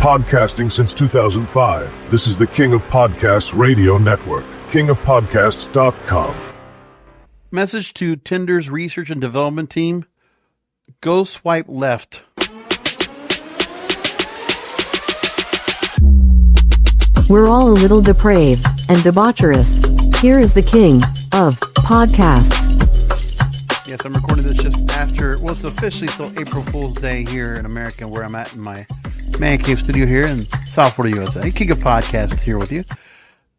Podcasting since 2005. This is the King of Podcasts radio network. kingofpodcasts.com. Message to Tinder's research and development team. Go swipe left. We're all a little depraved and debaucherous. Here is the king of podcasts. Yes, I'm recording this just after, well, it's officially still April Fool's Day here in America, where I'm at in my man cave studio here in South Florida, USA. King of Podcasts here with you.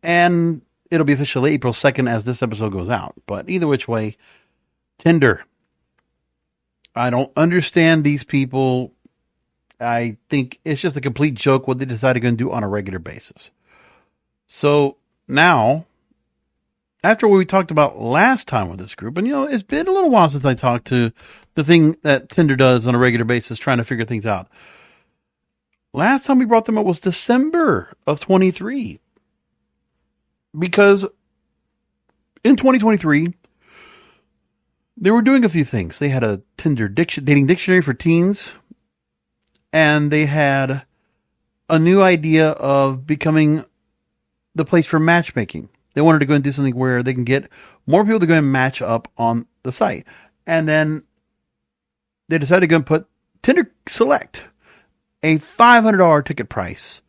And it'll be officially April 2nd as this episode goes out. But either which way, Tinder. I don't understand these people. I think it's just a complete joke what they decided to do on a regular basis. So now, after what we talked about last time with this group, and it's been a little while since I talked to the thing that Tinder does on a regular basis, trying to figure things out. Last time we brought them up was December of 23. Because in 2023, they were doing a few things. They had a Tinder dating dictionary for teens. And they had a new idea of becoming the place for matchmaking. They wanted to go and do something where they can get more people to go and match up on the site. And then they decided to go and put Tinder Select, a $500 ticket price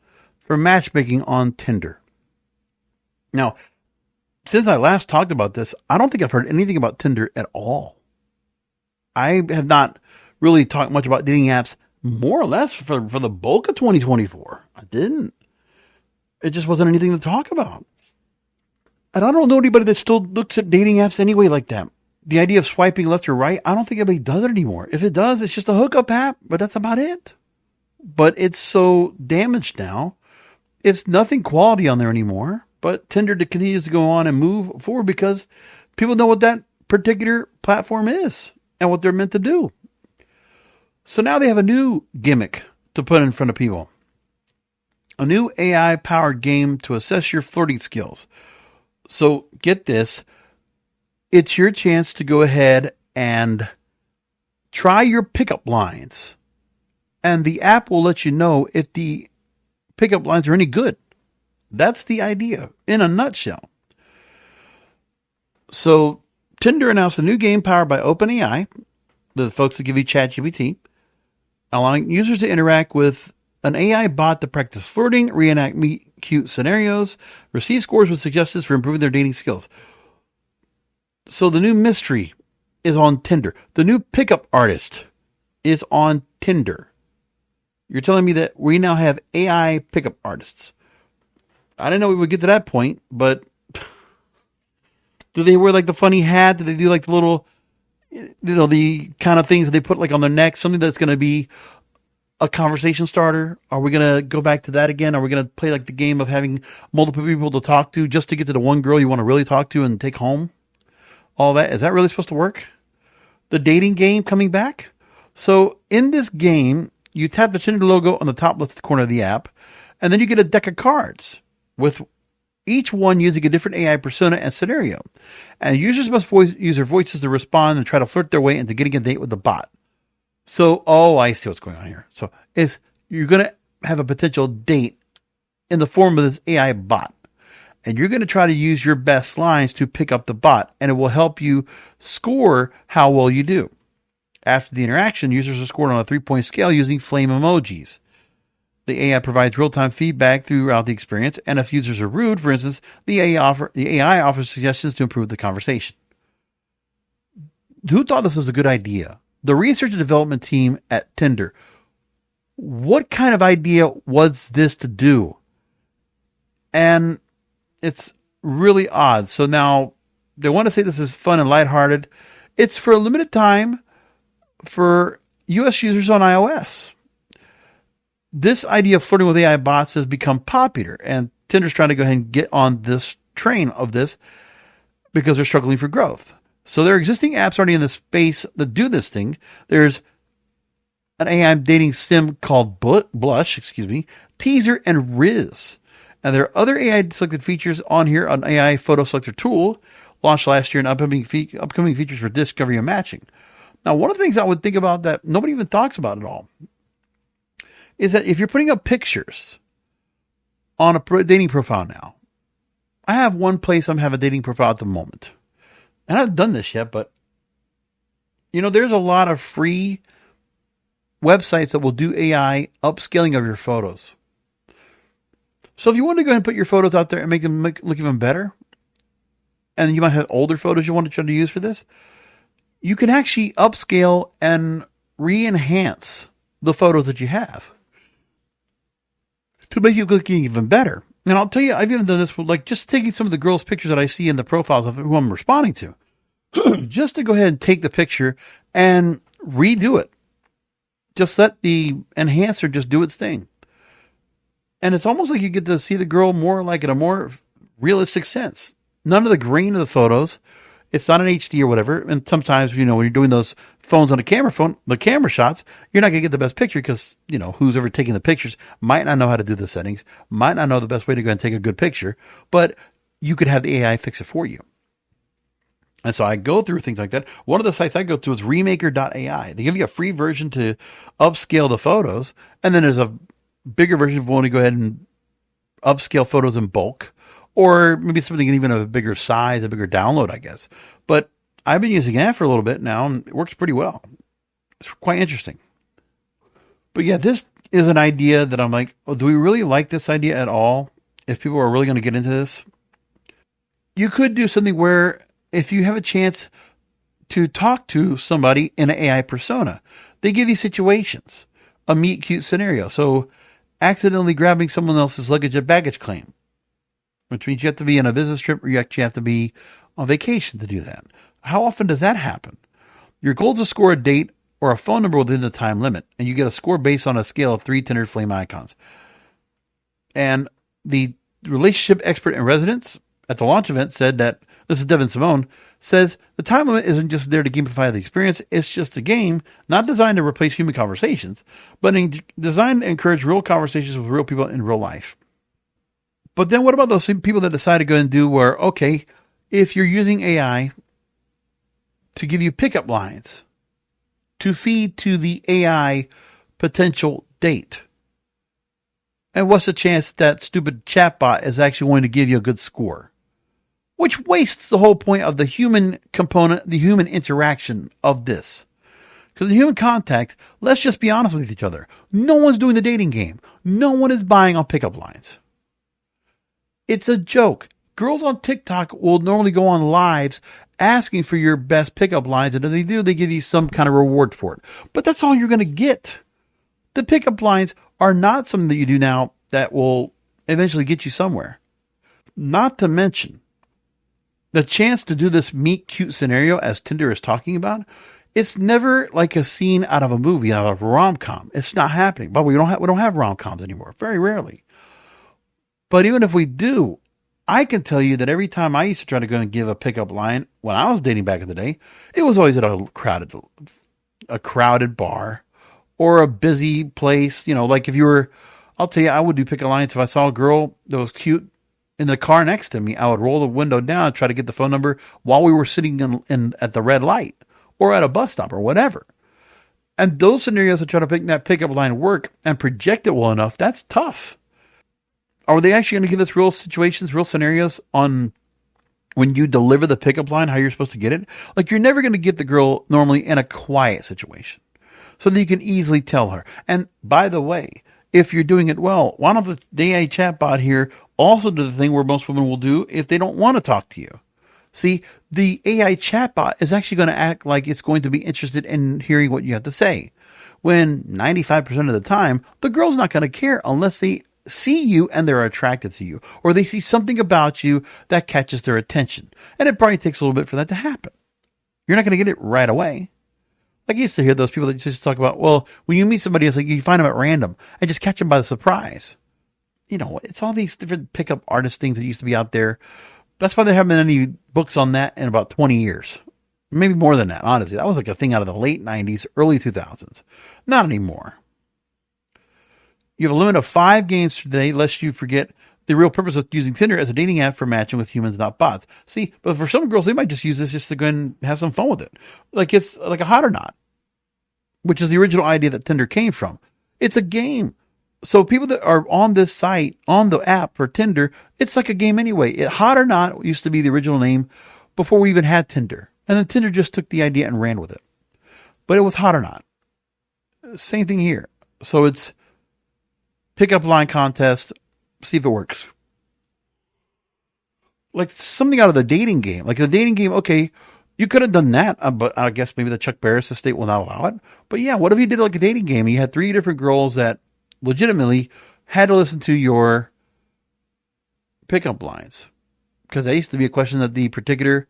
for matchmaking on Tinder. Now, since I last talked about this, I don't think I've heard anything about Tinder at all. I have not really talked much about dating apps, more or less, for the bulk of 2024. I didn't. It just wasn't anything to talk about. And I don't know anybody that still looks at dating apps anyway like that. The idea of swiping left or right, I don't think anybody does it anymore. If it does, it's just a hookup app, but that's about it. But it's so damaged now. It's nothing quality on there anymore. But Tinder continues to go on and move forward because people know what that particular platform is and what they're meant to do. So now they have a new gimmick to put in front of people. A new AI-powered game to assess your flirting skills. So get this. It's your chance to go ahead and try your pickup lines. And the app will let you know if the pickup lines are any good. That's the idea in a nutshell. So Tinder announced a new game powered by OpenAI, the folks that give you ChatGPT, allowing users to interact with an AI bot to practice flirting, reenact meet-cute scenarios, receive scores with suggestions for improving their dating skills. So the new mystery is on Tinder. The new pickup artist is on Tinder. You're telling me that we now have AI pickup artists. I didn't know we would get to that point, but do they wear like the funny hat? Do they do like the little, the kind of things that they put like on their neck? Something that's going to be a conversation starter? Are we going to go back to that again? Are we going to play like the game of having multiple people to talk to just to get to the one girl you want to really talk to and take home? All that. Is that really supposed to work? The dating game coming back? So in this game, you tap the Tinder logo on the top left corner of the app, and then you get a deck of cards with each one using a different AI persona and scenario. And users must use their voices to respond and try to flirt their way into getting a date with the bot. So, I see what's going on here. So you're going to have a potential date in the form of this AI bot. And you're going to try to use your best lines to pick up the bot. And it will help you score how well you do. After the interaction, users are scored on a 3-point scale using flame emojis. The AI provides real-time feedback throughout the experience, and if users are rude, for instance, the AI offers suggestions to improve the conversation. Who thought this was a good idea? The research and development team at Tinder. What kind of idea was this to do? And it's really odd. So now they want to say this is fun and lighthearted. It's for a limited time for U.S. users on iOS. This idea of flirting with AI bots has become popular, and Tinder's trying to go ahead and get on this train of this because they're struggling for growth. So there are existing apps already in the space that do this thing. There's an AI dating sim called Blush, Teaser, and Riz. And there are other AI selected features on here on AI photo selector tool, launched last year, and upcoming features for discovery and matching. Now, one of the things I would think about that nobody even talks about at all is that if you're putting up pictures on a dating profile now, I have one place I have a dating profile at the moment. And I haven't done this yet, but there's a lot of free websites that will do AI upscaling of your photos. So if you want to go ahead and put your photos out there and make them look even better, and you might have older photos you want to try to use for this, you can actually upscale and re-enhance the photos that you have to make it look even better. And I'll tell you, I've even done this with just taking some of the girls' pictures that I see in the profiles of who I'm responding to, just to go ahead and take the picture and redo it. Just let the enhancer just do its thing. And it's almost like you get to see the girl more like in a more realistic sense. None of the grain of the photos. It's not an HD or whatever. And sometimes, when you're doing those phones on a camera phone, the camera shots, you're not going to get the best picture because, who's ever taking the pictures might not know how to do the settings, might not know the best way to go and take a good picture, but you could have the AI fix it for you. And so I go through things like that. One of the sites I go to is remaker.ai. They give you a free version to upscale the photos. And then there's a bigger version if you want to go ahead and upscale photos in bulk, or maybe something even of a bigger size, a bigger download, I guess. But I've been using that for a little bit now, and it works pretty well. It's quite interesting. But yeah, this is an idea that I'm like, do we really like this idea at all? If people are really going to get into this, you could do something where if you have a chance to talk to somebody in an AI persona, they give you situations, a meet cute scenario. So accidentally grabbing someone else's luggage at baggage claim, which means you have to be on a business trip or you actually have to be on vacation to do that. How often does that happen? Your goal is to score a date or a phone number within the time limit, and you get a score based on a scale of 3 Tinder flame icons. And the relationship expert in residence at the launch event said that, this is Devin Simone, says the time limit isn't just there to gamify the experience. It's just a game not designed to replace human conversations, but designed to encourage real conversations with real people in real life. But then what about those people that decide to go and do where, okay, if you're using AI to give you pickup lines to feed to the AI potential date, and what's the chance that stupid chatbot is actually going to give you a good score? Which wastes the whole point of the human component, the human interaction of this. Because the human contact, let's just be honest with each other. No one's doing the dating game. No one is buying on pickup lines. It's a joke. Girls on TikTok will normally go on lives asking for your best pickup lines. And if they do, they give you some kind of reward for it. But that's all you're going to get. The pickup lines are not something that you do now that will eventually get you somewhere. Not to mention, the chance to do this meet cute scenario as Tinder is talking about, it's never like a scene out of a movie, out of a rom-com. It's not happening. But we don't have rom-coms anymore. Very rarely. But even if we do, I can tell you that every time I used to try to go and give a pickup line when I was dating back in the day, it was always at a crowded bar or a busy place. Like if you were, I'll tell you, I would do pickup lines if I saw a girl that was cute in the car next to me. I would roll the window down and try to get the phone number while we were sitting in at the red light or at a bus stop or whatever. And those scenarios to try to make that pickup line work and project it well enough, that's tough. Are they actually going to give us real situations, real scenarios on when you deliver the pickup line, how you're supposed to get it? Like you're never going to get the girl normally in a quiet situation so that you can easily tell her. And by the way, if you're doing it well, why don't the AI chatbot here also do the thing where most women will do if they don't want to talk to you? See, the AI chatbot is actually going to act like it's going to be interested in hearing what you have to say. When 95% of the time, the girl's not going to care unless they see you and they're attracted to you, or they see something about you that catches their attention. And it probably takes a little bit for that to happen. You're not going to get it right away. Like I used to hear those people that just talk about, well, when you meet somebody, it's like you find them at random and just catch them by the surprise. It's all these different pickup artist things that used to be out there. That's why there haven't been any books on that in about 20 years. Maybe more than that, honestly. That was like a thing out of the late 90s, early 2000s. Not anymore. You have a limit of 5 games today, lest you forget the real purpose of using Tinder as a dating app for matching with humans, not bots. See, but for some girls, they might just use this just to go and have some fun with it. Like it's like a hot or not, which is the original idea that Tinder came from. It's a game. So people that are on this site, on the app for Tinder, it's like a game anyway. Hot or Not used to be the original name before we even had Tinder. And then Tinder just took the idea and ran with it. But it was Hot or Not. Same thing here. So it's pickup line contest, see if it works. Like something out of the dating game. Like the dating game, okay, you could have done that, but I guess maybe the Chuck Barris estate will not allow it. But yeah, what if you did like a dating game and you had 3 different girls that legitimately had to listen to your pickup lines? Because that used to be a question that the particular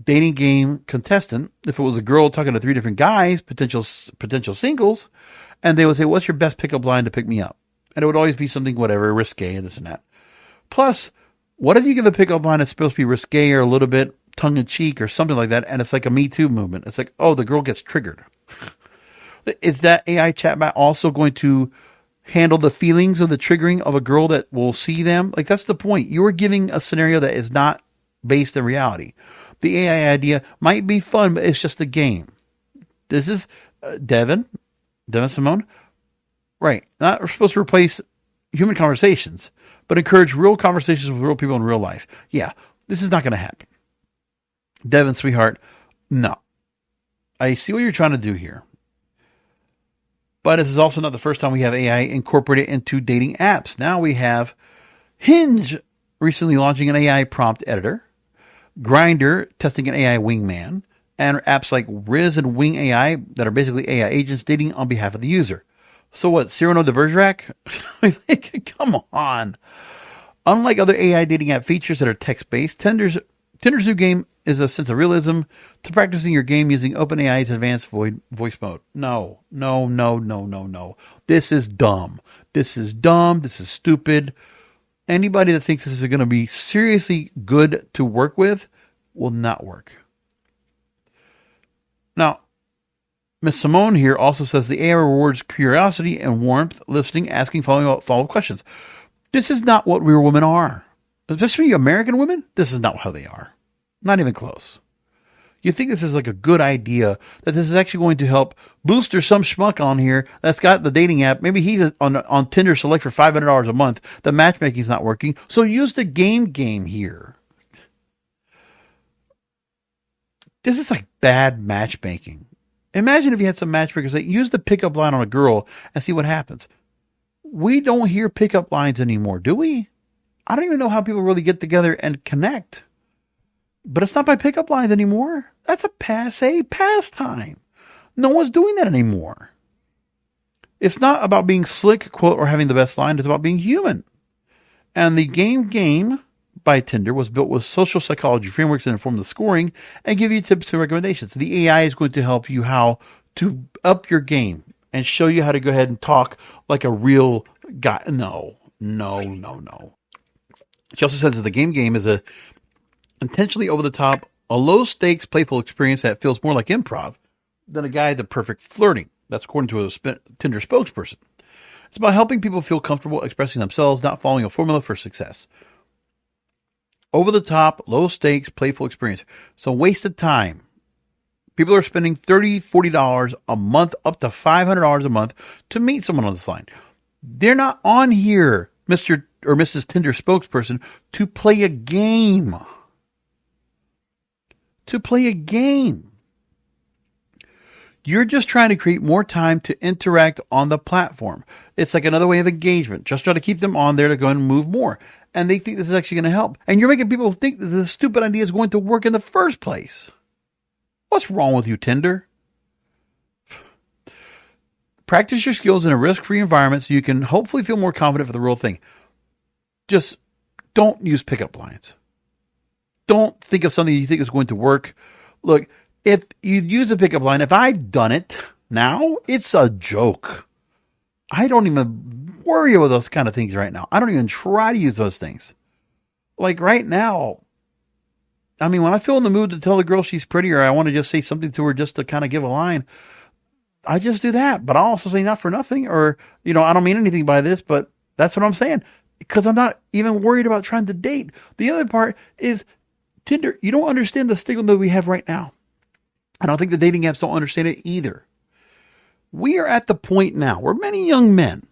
dating game contestant, if it was a girl talking to 3 different guys, potential singles, and they would say, what's your best pickup line to pick me up? And it would always be something, whatever, risque, and this and that. Plus, what if you give a pickup line that's supposed to be risque or a little bit tongue-in-cheek or something like that, and it's like a Me Too movement? It's like, oh, the girl gets triggered. Is that AI chatbot also going to handle the feelings of the triggering of a girl that will see them? Like, that's the point. You're giving a scenario that is not based in reality. The AI idea might be fun, but it's just a game. This is Devin Simone. Right. Not supposed to replace human conversations, but encourage real conversations with real people in real life. Yeah, this is not going to happen. Devin, sweetheart, no. I see what you're trying to do here. But this is also not the first time we have AI incorporated into dating apps. Now we have Hinge recently launching an AI prompt editor, Grindr testing an AI wingman, and apps like Riz and Wing AI that are basically AI agents dating on behalf of the user. So what, Cyrano de Bergerac? Come on. Unlike other AI dating app features that are text-based, Tinder's new game is a sense of realism to practicing your game using OpenAI's advanced voice mode. No. This is dumb. This is stupid. Anybody that thinks this is going to be seriously good to work with will not work. Now, Ms. Simone here also says the AI rewards curiosity and warmth, listening, asking, follow-up questions. This is not what real women are. Especially American women, this is not how they are. Not even close. You think this is like a good idea, that this is actually going to help boost or some schmuck on here that's got the dating app. Maybe he's on Tinder Select for $500 a month. The matchmaking's not working. So use the game here. This is like bad matchmaking. Imagine if you had some matchmakers that use the pickup line on a girl and see what happens. We don't hear pickup lines anymore, do we? I don't even know how people really get together and connect. But it's not by pickup lines anymore. That's a passé pastime. No one's doing that anymore. It's not about being slick, quote, or having the best line. It's about being human. And the game by Tinder was built with social psychology frameworks that inform the scoring and give you tips and recommendations. The AI is going to help you how to up your game and show you how to go ahead and talk like a real guy. No. She also says that the game is a intentionally over the top, a low stakes, playful experience that feels more like improv than a guide to perfect flirting. That's according to a Tinder spokesperson. It's about helping people feel comfortable expressing themselves, not following a formula for success. Over the top, low stakes, playful experience. So wasted time. People are spending $30, $40 a month, up to $500 a month to meet someone on this line. They're not on here, Mr. or Mrs. Tinder spokesperson, to play a game. You're just trying to create more time to interact on the platform. It's like another way of engagement. Just try to keep them on there to go and move more. And they think this is actually going to help. And you're making people think that this stupid idea is going to work in the first place. What's wrong with you, Tinder? Practice your skills in a risk-free environment so you can hopefully feel more confident for the real thing. Just don't use pickup lines. Don't think of something you think is going to work. Look, if you use a pickup line, if I've done it now, it's a joke. I don't even worry about those kind of things right now. I don't even try to use those things. Like right now, I mean, when I feel in the mood to tell the girl she's pretty or I want to just say something to her just to kind of give a line, I just do that. But I'll also say not for nothing or, I don't mean anything by this, but that's what I'm saying. Because I'm not even worried about trying to date. The other part is Tinder, you don't understand the stigma that we have right now. I don't think the dating apps don't understand it either. We are at the point now where many young men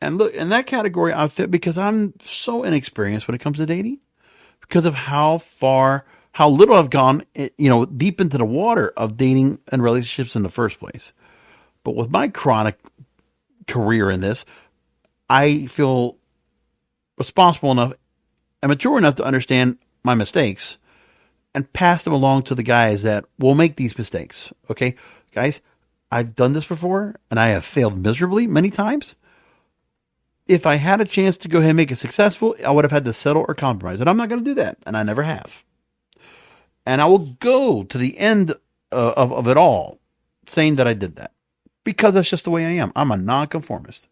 And look, in that category, I fit because I'm so inexperienced when it comes to dating, because of how little I've gone, deep into the water of dating and relationships in the first place. But with my chronic career in this, I feel responsible enough and mature enough to understand my mistakes and pass them along to the guys that will make these mistakes. Okay, guys, I've done this before and I have failed miserably many times. If I had a chance to go ahead and make it successful, I would have had to settle or compromise. And I'm not going to do that. And I never have. And I will go to the end of it all saying that I did that. Because that's just the way I am. I'm a nonconformist.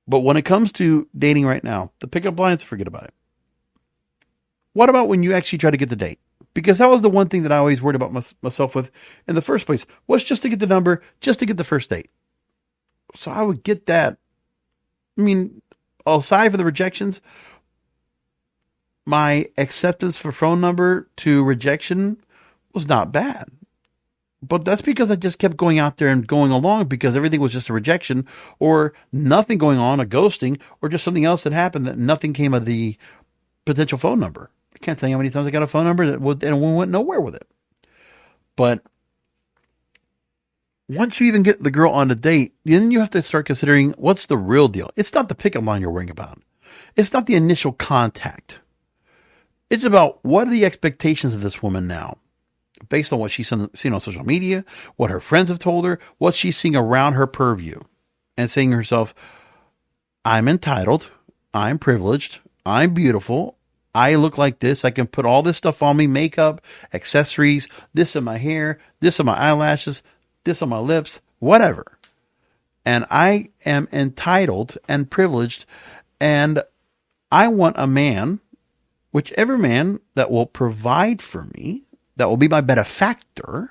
But when it comes to dating right now, the pickup lines, forget about it. What about when you actually try to get the date? Because that was the one thing that I always worried about myself with in the first place, was just to get the number, just to get the first date. So I would get that. I mean, aside from the rejections, my acceptance for phone number to rejection was not bad. But that's because I just kept going out there and going along because everything was just a rejection or nothing going on, a ghosting, or just something else that happened that nothing came of the potential phone number. I can't tell you how many times I got a phone number and we went nowhere with it. But once you even get the girl on a date, then you have to start considering what's the real deal. It's not the pickup line you're worrying about. It's not the initial contact. It's about what are the expectations of this woman now, based on what she's seen on social media, what her friends have told her, what she's seeing around her purview, and saying to herself, I'm entitled, I'm privileged, I'm beautiful, I look like this, I can put all this stuff on me, makeup, accessories, this in my hair, this in my eyelashes, this on my lips, whatever. And I am entitled and privileged, and I want a man, whichever man that will provide for me, that will be my benefactor,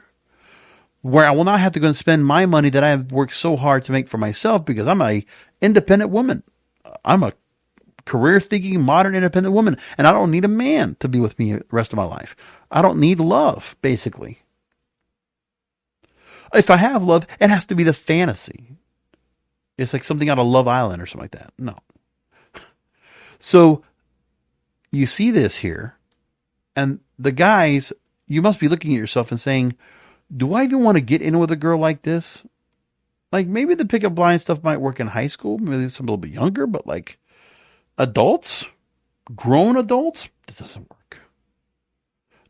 where I will not have to go and spend my money that I have worked so hard to make for myself because I'm a independent woman. I'm a career-thinking, modern, independent woman, and I don't need a man to be with me the rest of my life. I don't need love, basically. If I have love, it has to be the fantasy. It's like something out of Love Island or something like that. No. So you see this here, and the guys, you must be looking at yourself and saying, do I even want to get in with a girl like this? Like maybe the pickup line stuff might work in high school, maybe some a little bit younger, but like adults, grown adults, this doesn't work.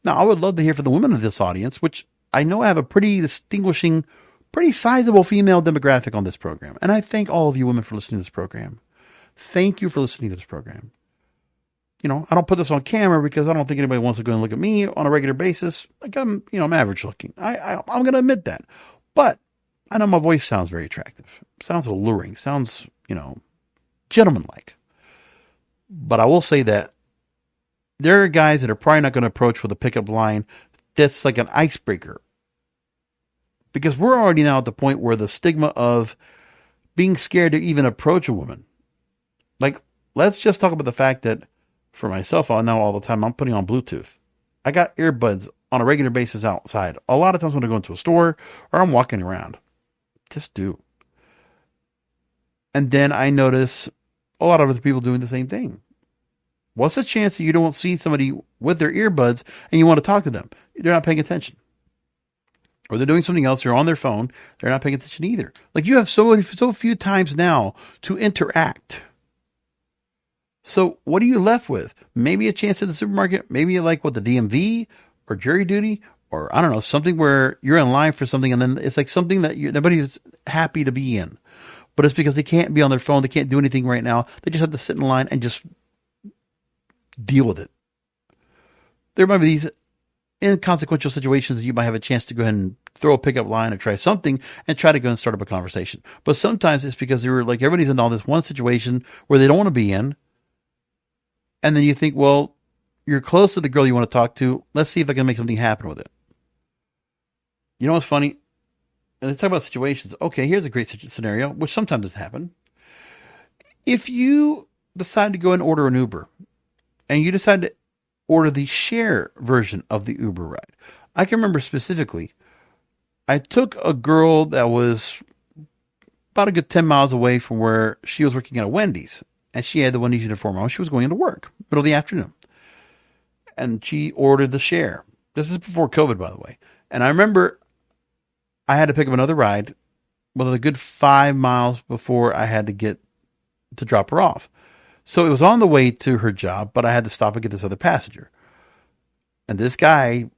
Now, I would love to hear from the women of this audience, which I know I have a pretty distinguishing, pretty sizable female demographic on this program. And I thank all of you women for listening to this program. Thank you for listening to this program. You know, I don't put this on camera because I don't think anybody wants to go and look at me on a regular basis. Like I'm average looking. I'm going to admit that. But I know my voice sounds very attractive. Sounds alluring. Sounds, gentlemanlike. But I will say that there are guys that are probably not going to approach with a pickup line that's like an icebreaker. Because we're already now at the point where the stigma of being scared to even approach a woman. Like, let's just talk about the fact that for myself, I know all the time I'm putting on Bluetooth. I got earbuds on a regular basis outside. A lot of times when I go into a store or I'm walking around. Just do. And then I notice a lot of other people doing the same thing. What's the chance that you don't see somebody with their earbuds and you want to talk to them? They're not paying attention. Or they're doing something else. They're on their phone. They're not paying attention either. Like you have so few times now to interact. So what are you left with? Maybe a chance at the supermarket. Maybe you like what the DMV or jury duty or I don't know, something where you're in line for something and then it's like something that nobody's happy to be in. But it's because they can't be on their phone. They can't do anything right now. They just have to sit in line and just deal with it. There might be these inconsequential situations that you might have a chance to go ahead and throw a pickup line or try something and try to go and start up a conversation. But sometimes it's because they were like everybody's in all this one situation where they don't want to be in. And then you think, well, you're close to the girl you want to talk to. Let's see if I can make something happen with it. You know what's funny? And let's talk about situations. Okay, here's a great scenario, which sometimes has happened. If you decide to go and order an Uber, and you decide to order the share version of the Uber ride. I can remember specifically, I took a girl that was about a good 10 miles away from where she was working at a Wendy's. And she had the Wendy's uniform on. She was going into work, middle of the afternoon. And she ordered the share. This is before COVID, by the way. And I remember I had to pick up another ride within a good 5 miles before I had to get to drop her off. So it was on the way to her job, but I had to stop and get this other passenger. And this guy,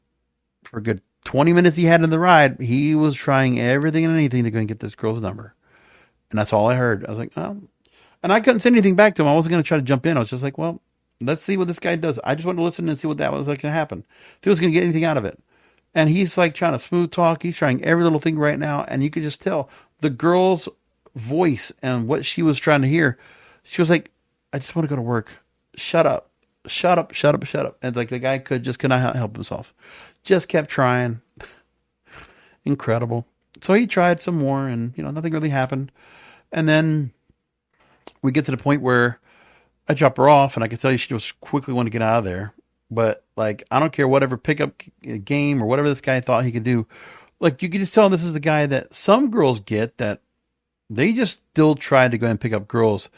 for a good 20 minutes he had in the ride, he was trying everything and anything to go and get this girl's number. And that's all I heard. I was like, oh. And I couldn't say anything back to him. I wasn't going to try to jump in. I was just like, well, let's see what this guy does. I just wanted to listen and see what that was like to happen. If he was going to get anything out of it. And he's like trying to smooth talk. He's trying every little thing right now. And you could just tell the girl's voice and what she was trying to hear. She was like, I just want to go to work. Shut up. Shut up, shut up, shut up. And like the guy could not help himself. Just kept trying. Incredible. So he tried some more and, nothing really happened. And then we get to the point where I drop her off and I can tell you she just quickly wanted to get out of there. But like, I don't care whatever pickup game or whatever this guy thought he could do. Like you can just tell this is the guy that some girls get that they just still try to go and pick up girls,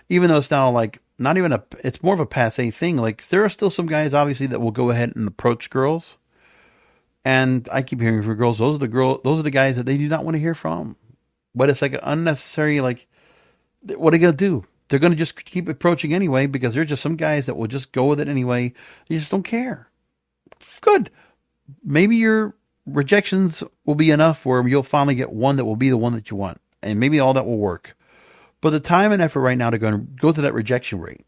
even though it's now like not even it's more of a passé thing. Like there are still some guys obviously that will go ahead and approach girls. And I keep hearing from girls, those are the guys that they do not want to hear from. But it's like an unnecessary, like, what are they going to do? They're going to just keep approaching anyway because there's just some guys that will just go with it anyway. You just don't care. Good. Maybe your rejections will be enough where you'll finally get one that will be the one that you want. And maybe all that will work. But the time and effort right now to go to that rejection rate,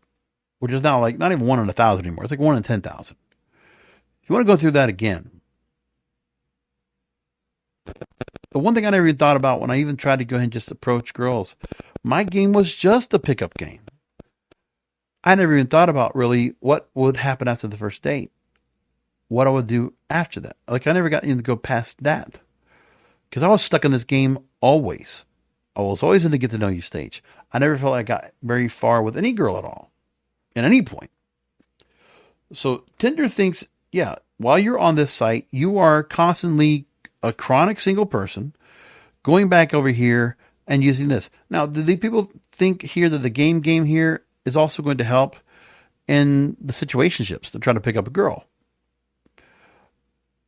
which is now like not even 1 in 1,000 anymore. It's like 1 in 10,000. If you want to go through that again, the one thing I never even thought about when I even tried to go ahead and just approach girls, my game was just a pickup game. I never even thought about really what would happen after the first date. What I would do after that. Like I never got even to go past that. Because I was stuck in this game always. I was always in the get to know you stage. I never felt like I got very far with any girl at all. At any point. So Tinder thinks, yeah, while you're on this site, you are constantly a chronic single person going back over here and using this. Now, do the people think here that the game here is also going to help in the situationships to try to pick up a girl?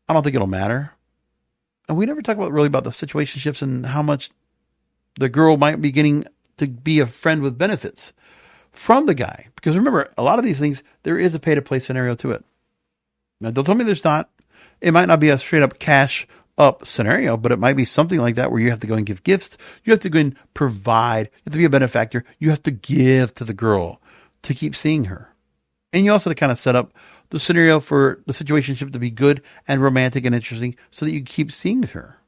I don't think it'll matter. And we never talk about the situationships and how much the girl might be getting to be a friend with benefits from the guy. Because remember, a lot of these things, there is a pay-to-play scenario to it. Now, don't tell me there's not. It might not be a straight-up cash up scenario, but it might be something like that where you have to go and give gifts. You have to go and provide. You have to be a benefactor. You have to give to the girl to keep seeing her. And you also have to kind of set up the scenario for the situationship to be good and romantic and interesting so that you keep seeing her.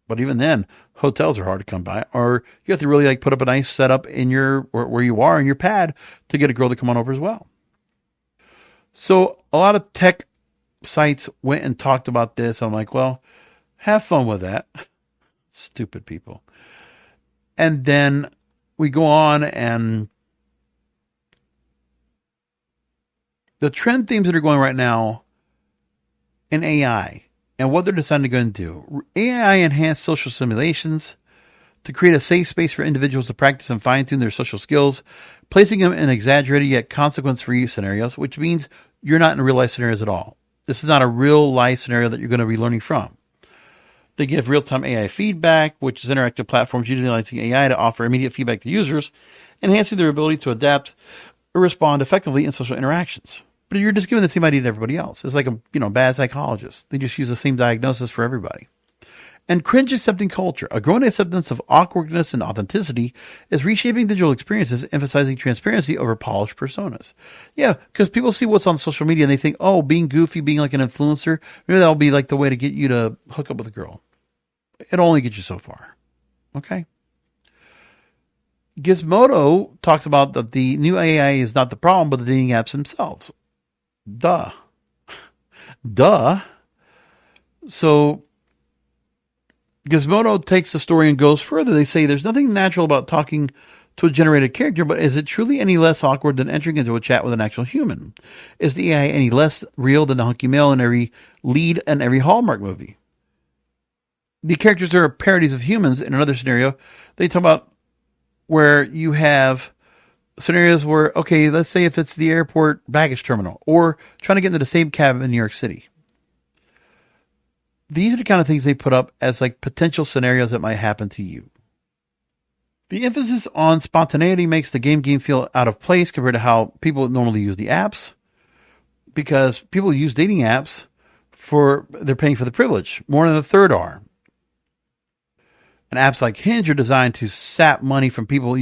But even then, hotels are hard to come by, or you have to really like put up a nice setup in your, where you are in your pad to get a girl to come on over as well. So a lot of tech sites went and talked about this. I'm like, well, have fun with that. Stupid people. And then we go on and the trend themes that are going right now in AI and what they're deciding to go and do. AI enhanced social simulations to create a safe space for individuals to practice and fine-tune their social skills, placing them in exaggerated yet consequence-free scenarios, which means you're not in real-life scenarios at all. This is not a real-life scenario that you're going to be learning from. They give real-time AI feedback, which is interactive platforms utilizing AI to offer immediate feedback to users, enhancing their ability to adapt or respond effectively in social interactions. But you're just giving the same idea to everybody else. It's like a bad psychologist. They just use the same diagnosis for everybody. And cringe-accepting culture, a growing acceptance of awkwardness and authenticity, is reshaping digital experiences, emphasizing transparency over polished personas. Yeah, because people see what's on social media and they think, oh, being goofy, being like an influencer, maybe that'll be like the way to get you to hook up with a girl. It'll only get you so far. Okay? Gizmodo talks about that the new AI is not the problem, but the dating apps themselves. Duh. So Gizmodo takes the story and goes further. They say there's nothing natural about talking to a generated character, but is it truly any less awkward than entering into a chat with an actual human? Is the AI any less real than the hunky male in every lead and every Hallmark movie? the characters are parodies of humans. In another scenario, they talk about where you have scenarios where, okay, let's say if it's the airport baggage terminal or trying to get into the same cab in New York City. These are the kind of things they put up as like potential scenarios that might happen to you. The emphasis on spontaneity makes the game feel out of place compared to how people normally use the apps, because people use dating apps they're paying for the privilege. More than a third are. And apps like Hinge are designed to sap money from people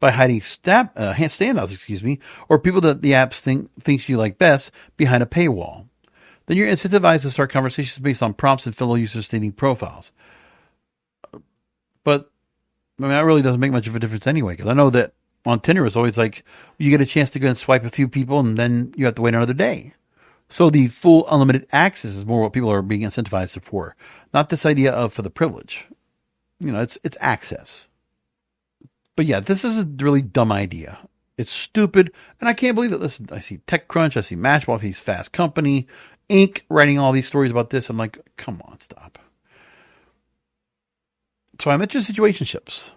by hiding standouts, or people that the apps thinks you like best behind a paywall. Then you're incentivized to start conversations based on prompts and fellow users' dating profiles. But that really doesn't make much of a difference anyway, because I know that on Tinder it's always like you get a chance to go and swipe a few people and then you have to wait another day. So the full unlimited access is more what people are being incentivized for, not this idea of for the privilege. It's access. But yeah, this is a really dumb idea. It's stupid, and I can't believe it. Listen, I see TechCrunch, I see Matchball, I see Fast Company, Inc. writing all these stories about this. I'm like, come on, stop. So I mentioned situationships,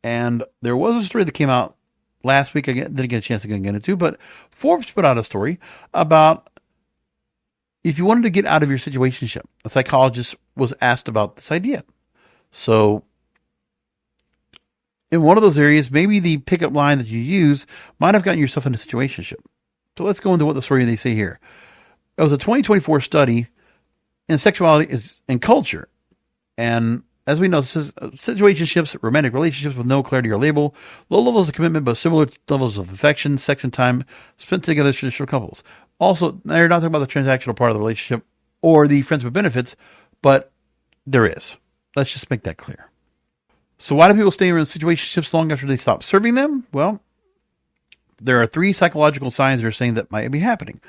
and there was a story that came out last week. I didn't get a chance to get into, but Forbes put out a story about if you wanted to get out of your situationship. A psychologist was asked about this idea. So in one of those areas, maybe the pickup line that you use might have gotten yourself into a situationship. So let's go into what the story they say here. It was a 2024 study in sexuality and culture. And as we know, situationships, romantic relationships with no clarity or label, low levels of commitment, but similar levels of affection, sex, and time spent together as traditional couples. Also, they're not talking about the transactional part of the relationship or the friends with benefits, but there is. Let's just make that clear. So why do people stay in situationships long after they stop serving them? Well, there are 3 psychological signs that are saying that might be happening.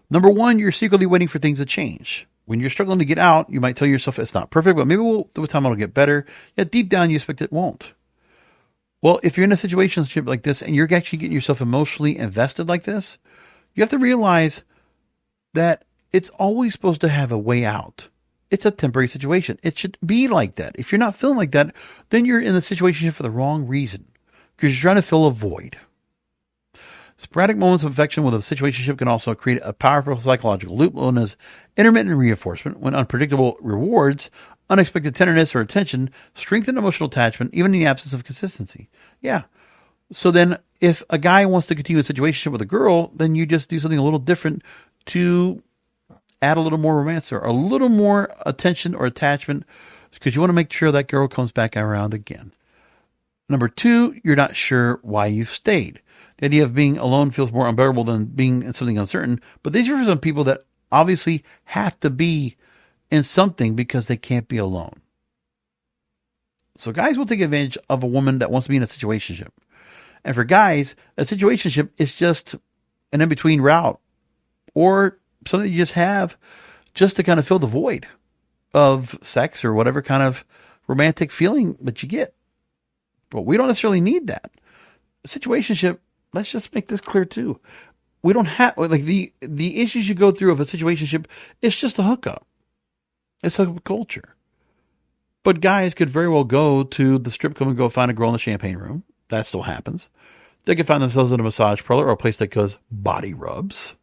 Number 1, you're secretly waiting for things to change. When you're struggling to get out, you might tell yourself it's not perfect, but maybe with time it'll get better. Yet deep down, you expect it won't. Well, if you're in a situationship like this and you're actually getting yourself emotionally invested like this, you have to realize that it's always supposed to have a way out. It's a temporary situation. It should be like that. If you're not feeling like that, then you're in the situation for the wrong reason, because you're trying to fill a void. Sporadic moments of affection with a situationship can also create a powerful psychological loop known as intermittent reinforcement, when unpredictable rewards, unexpected tenderness or attention strengthen emotional attachment, even in the absence of consistency. Yeah. So then if a guy wants to continue a situationship with a girl, then you just do something a little different to add a little more romance or a little more attention or attachment, because you want to make sure that girl comes back around again. Number 2, you're not sure why you've stayed. The idea of being alone feels more unbearable than being in something uncertain, but these are for some people that obviously have to be in something because they can't be alone. So guys will take advantage of a woman that wants to be in a situationship. And for guys, a situationship is just an in-between route or something you just have just to kind of fill the void of sex or whatever kind of romantic feeling that you get. But we don't necessarily need that. A situationship, let's just make this clear too. We don't have, like, the issues you go through of a situationship, it's just a hookup. It's hookup culture. But guys could very well go to the strip club and go find a girl in the champagne room. That still happens. They could find themselves in a massage parlor or a place that does body rubs.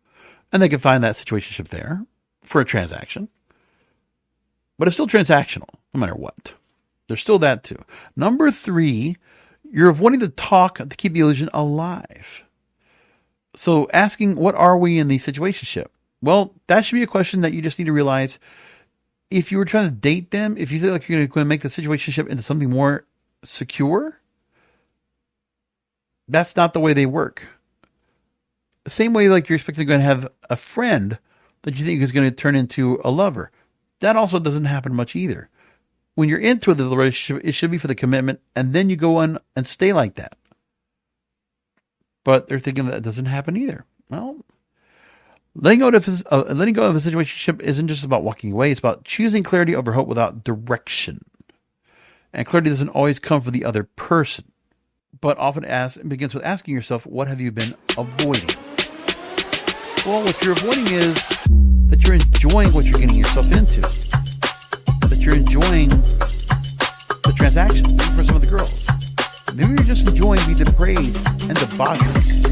And they can find that situationship there for a transaction. But it's still transactional, no matter what. There's still that too. Number 3, you're avoiding the talk to keep the illusion alive. So asking, what are we in the situationship? Well, that should be a question that you just need to realize. If you were trying to date them, if you feel like you're going to make the situationship into something more secure, that's not the way they work. The same way like you're expecting to go and have a friend that you think is going to turn into a lover. That also doesn't happen much either. When you're into the relationship, it should be for the commitment, and then you go on and stay like that. But they're thinking that doesn't happen either. Well, letting go of a situationship isn't just about walking away. It's about choosing clarity over hope without direction. And clarity doesn't always come from the other person, but often begins with asking yourself, what have you been avoiding? Well, what you're avoiding is that you're enjoying what you're getting yourself into. that you're enjoying the transactions for some of the girls. Maybe you're just enjoying the depraved and debaucherous.